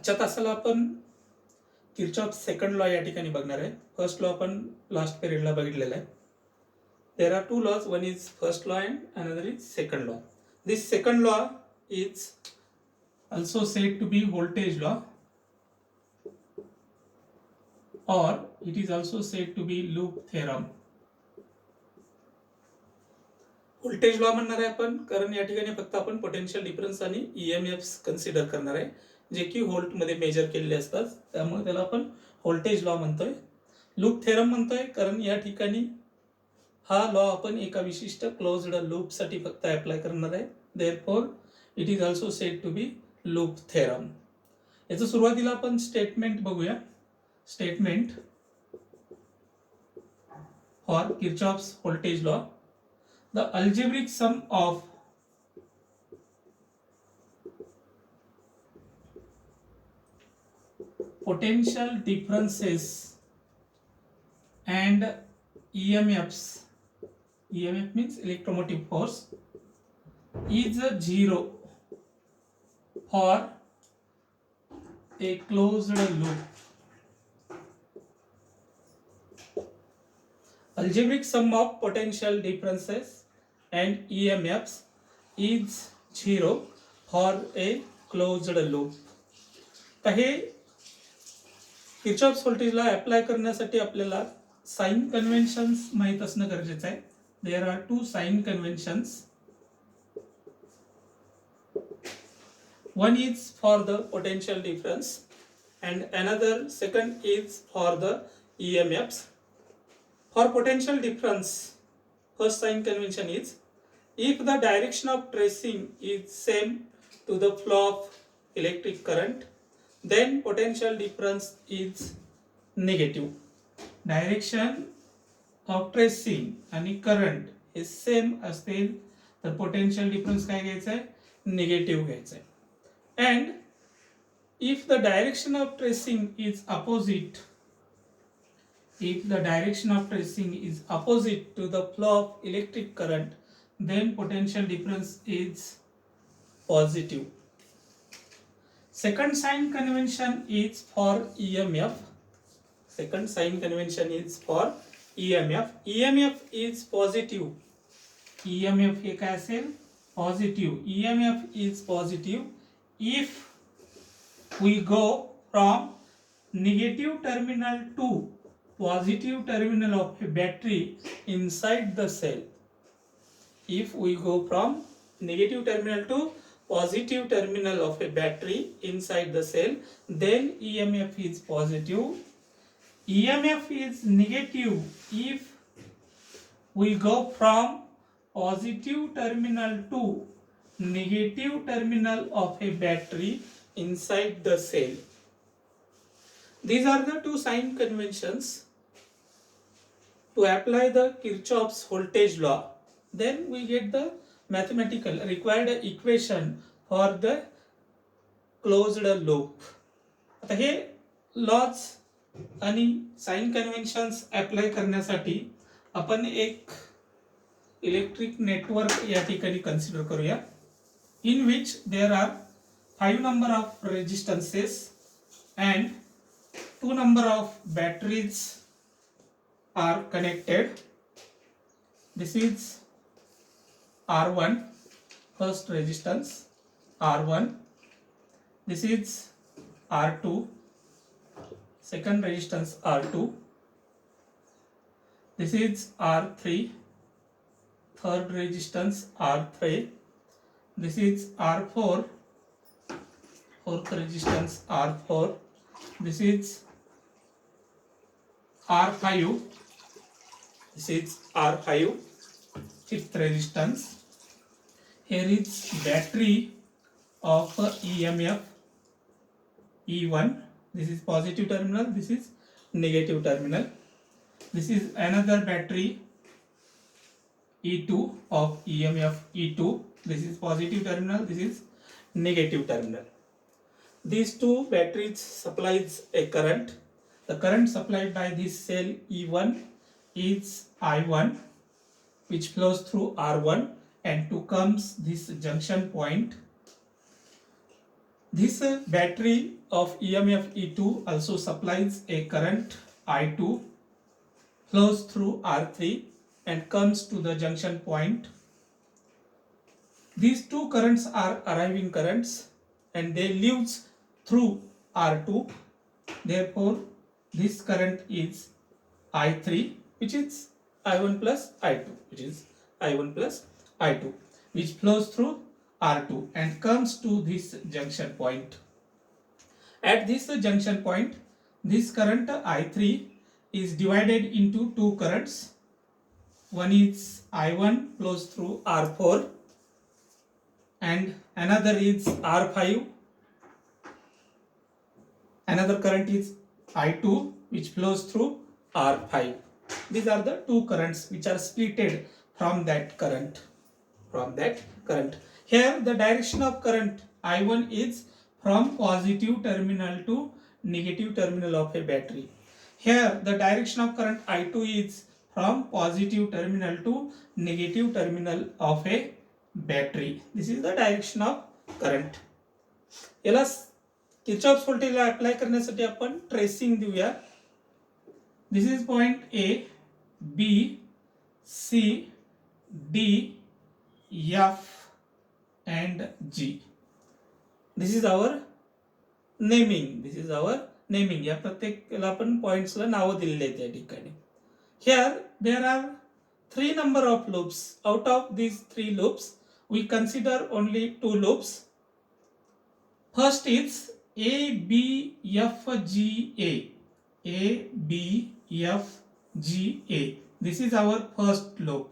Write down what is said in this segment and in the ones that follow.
आजच्या तासाला आपण किर्चॉफ सेकंड लॉ या ठिकाणी बघणार आहे. फर्स्ट लॉ आपण लास्ट पिरियडला बघितलेला आहे. There are two laws, one is first law and another is second law. This second law is also said to be voltage law, or it is also said to be loop theorem. Voltage law म्हणणार आहे आपण, कारण या ठिकाणी फक्त आपण potential difference आणि EMF consider करणार आहे, जे की व्होल्ट मध्ये मेजर केलेले असतात. त्यामुळे त्याला आपण व्होल्टेज लॉ म्हणतोय. लूप थेरम म्हणतोय कारण या ठिकाणी हा लॉ आपण एका विशिष्ट क्लोज्ड लूप साठी फक्त अप्लाय करणार आहे. Therefore it is also said to be loop theorem. याचं सुरुवातीला आपण स्टेटमेंट बघूया. Statement for Kirchhoff's voltage law. The algebraic sum of potential differences and EMFs, EMF means electromotive force, is zero for a closed loop. Algebraic sum of potential differences and EMFs is zero for a closed loop. तर हे Kirchhoff's व्होल्टेजला apply करण्यासाठी आपल्याला sign conventions माहित असणं गरजेचं आहे. There are two sign conventions. One is for the potential difference and another second is for the EMFs. For potential difference, first sign convention is if the direction of tracing is same to the flow of electric current, then potential difference is negative. Direction of tracing आणि current हे same असतील तर potential difference काय घ्यायचं आहे? Negative घ्यायचं आहे. And if the direction of tracing is opposite, if the direction of tracing is opposite to the flow of electric current, then potential difference is positive. Second sign convention is for EMF. Second sign convention is for EMF. EMF is positive. EMF हे काय असेल? Positive. EMF is positive if we go from negative terminal to positive terminal of a battery inside the cell. If we go from negative terminal to positive terminal of a battery inside the cell, then EMF is positive. EMF is negative if we go from positive terminal to negative terminal of a battery inside the cell. These are the two sign conventions to apply the Kirchhoff's voltage law. Then we get the mathematical required equation for the closed loop. आता हे laws आणि sign conventions apply करण्यासाठी आपण एक electric network या ठिकाणी consider करूया. In which there are 5 number of resistances and 2 number of batteries are connected. This is R1, first resistance R1. This is R2, second resistance R2. This is R3, third resistance R3. This is R4, fourth resistance R4. This is R5. This is R5, fifth resistance. Here is battery of EMF E1. This is positive terminal. This is negative terminal. This is another battery E2 of EMF E2. This is positive terminal, this is negative terminal. These two batteries supplies a current. The current supplied by this cell E1 is I1, which flows through R1 and to comes this junction point. This battery of EMF E2 also supplies a current I2, flows through R3 and comes to the junction point. These two currents are arriving currents and they leaves through R2. Therefore, this current is I3, which is I1 plus I2, which flows through R2 and comes to this junction point. At this junction point, this current I3 is divided into two currents. One is I1 flows through R4 and another is R5. Another current is I2 which flows through R5. These are the two currents which are splitted from that current. Here the direction of current I1 is from positive terminal to negative terminal of a battery. Here the direction of current I2 is from positive terminal to negative terminal of a battery. This is the direction of current. याला Kirchhoff's व्होल्टेजला apply करण्यासाठी आपण tracing देऊया. This is point A, B, C, D, F and G. This is our naming. या प्रत्येकाला आपण पॉइंट्सला नाव दिलेली आहेत या ठिकाणी. Here there are 3 number of loops. Out of these 3 loops, we consider only 2 loops. First is A, B, F, G, A. A, B, F, G, A. This is our first loop.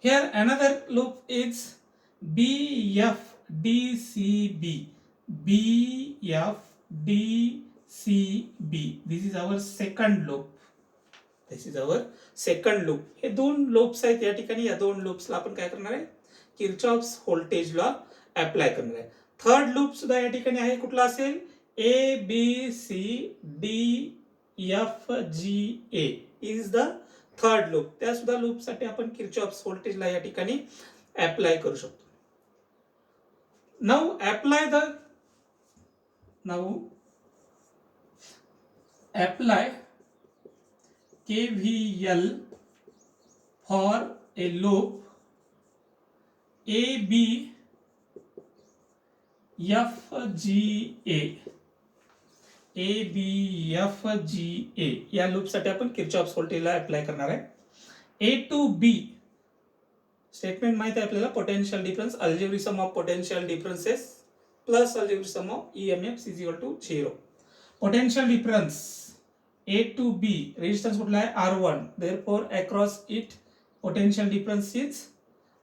Here another loop is B, F, D, C, B. B, F, D, C, B. This is our second loop. हे दोन loops आहेत या ठिकाणी. या दोन लूप्सला आपण काय करणार आहे, किर्चॉफ्स व्होल्टेज लॉ अप्लाय करणार आहे. थर्ड लूप सुद्धा या ठिकाणी आहे. कुठला असेल, A, B, C, D, F, G, A is the third loop. त्या सुद्धा लूप साठी आपण किर्चॉफ्स व्होल्टेज लॉ या ठिकाणी अप्लाय करू शकतो. Now apply KVL for a loop AB FGA. या लूप साठी आपण किर्चॉफ्स व्होल्टेजला अप्लाय करणार आहे. A to B स्टेटमेंट माहिती आहे आपल्याला, potential difference algebraic sum of potential differences plus algebraic sum of EMF is equal to 0. Potential difference A to B, resistance कुठला आहे, R1. Therefore across it potential difference is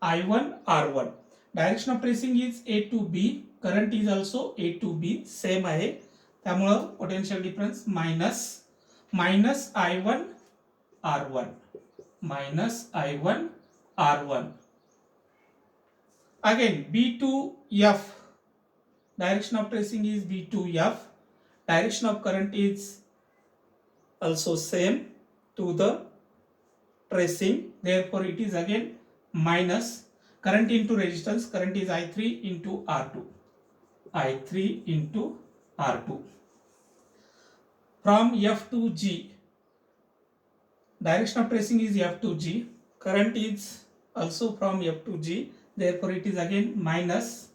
I1 R1. Direction of tracing is A to B. Current is also A to B, same आहे. त्यामुळे potential difference minus I1 R1. Again B to F, direction of tracing is B to F. Direction of current is also same to the tracing. Therefore, it is again minus current into resistance. Current is I3 into R2. From F to G, direction of tracing is F to G. Current is also from F to G. Therefore, it is again minus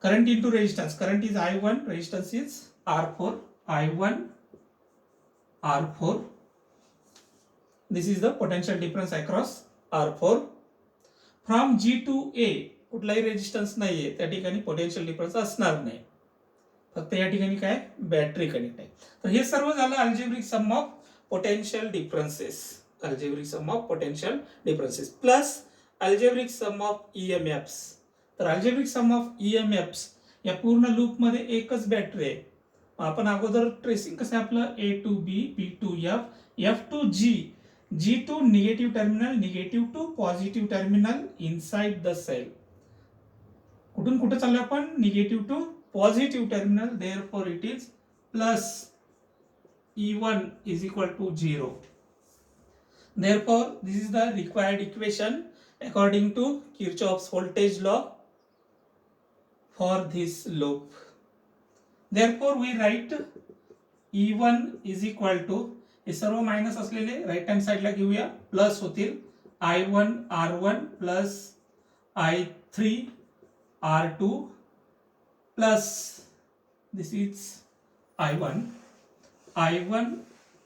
current into resistance. Current is I1, resistance is R4. R4. This is the potential difference across R4. From G to A, कुठलाही resistance नाहीये, त्या ठिकाणी potential difference असणार नाही. फक्त या ठिकाणी काय, बॅटरी कनेक्ट आहे. तर हे सर्व झालं algebraic sum of potential differences. Plus algebraic sum of EMFs. तर अल्जेब्रिक सम ऑफ EMFs या पूर्ण लूप मध्ये एकच बॅटरी आहे. आपण अगोदर ट्रेसिंग कसं आपलं A to B, B to F, F to G, G to negative terminal, negative to positive terminal inside the cell. कुठून कुठे चाललो आपण, negative to positive terminal. Therefore it is plus E1 is equal to 0. Therefore, this is the required equation according to Kirchhoff's voltage law for this loop. Therefore we write E1 is equal to, हे सर्व minus असलेले right hand साइडला घेऊया, plus होतील I1 R1 plus I3 R2 plus this is I1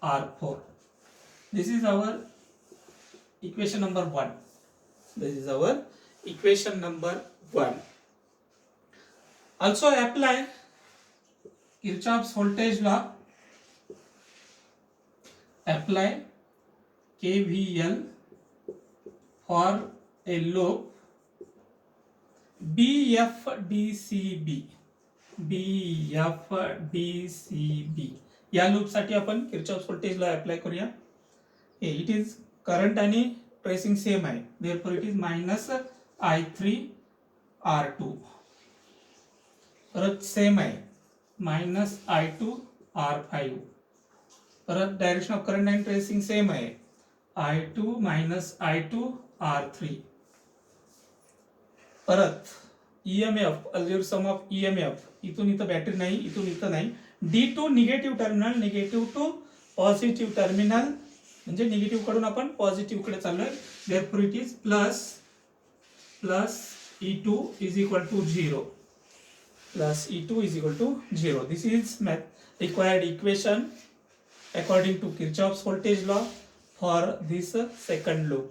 R4. This is our equation number 1. This is our equation number 1. Also apply Kirchhoff's voltage law. Apply KVL for a loop BFDCB. या loop साठी आपण Kirchhoff's voltage law apply करूया. It is current आणि tracing same आहे, therefore it is minus I3 R2. परत same आहे minus I2 R5. परत direction of current and tracing same आहे I2 मायनस I2 R3. परत EMF algebra sum of EMF, इथून इथं बॅटरी नाही, इथून इथं नाही, D2 negative terminal, negative to positive terminal, म्हणजे निगेटिव्ह कडून आपण पॉझिटिव्ह कडे चाललोय. Therefore it is plus E2 is equal to 0. Plus E2 is equal to 0. This is required equation according to Kirchhoff's voltage law for this second loop.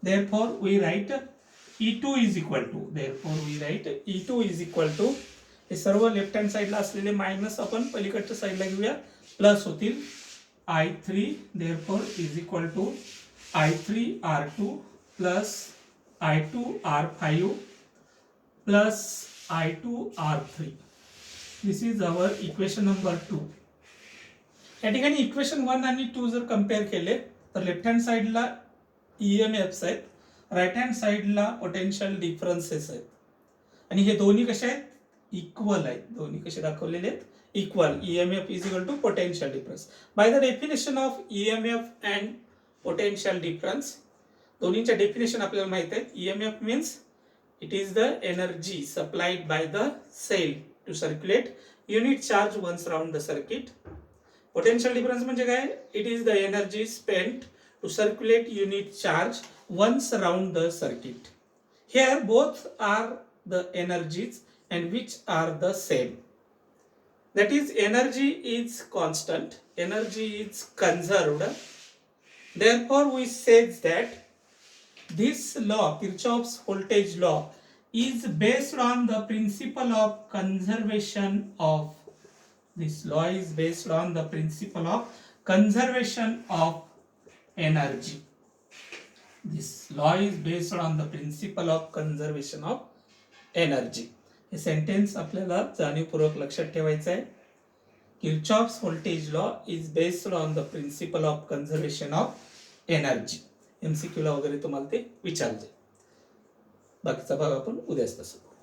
Therefore we write E2 is equal to, हे सर्व left hand साइडला असलेले minus आपण पलीकडच्या साइडला घेऊया, plus होतील I3, therefore is equal to I3 R2 plus I2 R5 plus I2 R3. This is our equation number 2. या ठिकाणी इक्वेशन 1 आणि 2 जर कंपेअर केले तर लेफ्ट हँड साइडला EMFs आहेत, राईट हँड साइडला पोटेन्शियल डिफरन्सेस आहेत, आणि हे दोन्ही कसे आहेत, इक्वल आहेत. दोन्ही कसे दाखवलेले आहेत, equal. EMF is equal to potential difference. By the definition of EMF and potential difference, दोन्हीच्या डेफिनेशन आपल्याला माहित आहे. EMF means it is the energy supplied by the cell to circulate unit charge once around the circuit. Potential difference म्हणजे काय, it is the energy spent to circulate unit charge once around the circuit. Here both are the energies and which are the same. That is, energy is constant, energy is conserved. Therefore we say that this law, Kirchhoff's voltage law, is based on the principle of conservation of, this law is based on the principle of conservation of energy. This law is based on the principle of conservation of energy. हे sentence आपल्याला जाणीवपूर्वक लक्षात ठेवायचं आहे. Kirchhoff's voltage law is based on the principle of conservation of energy. MCQ ला वगैरे तुम्हाला ते विचारले. बाकीचा भाग आपण उद्याच तसं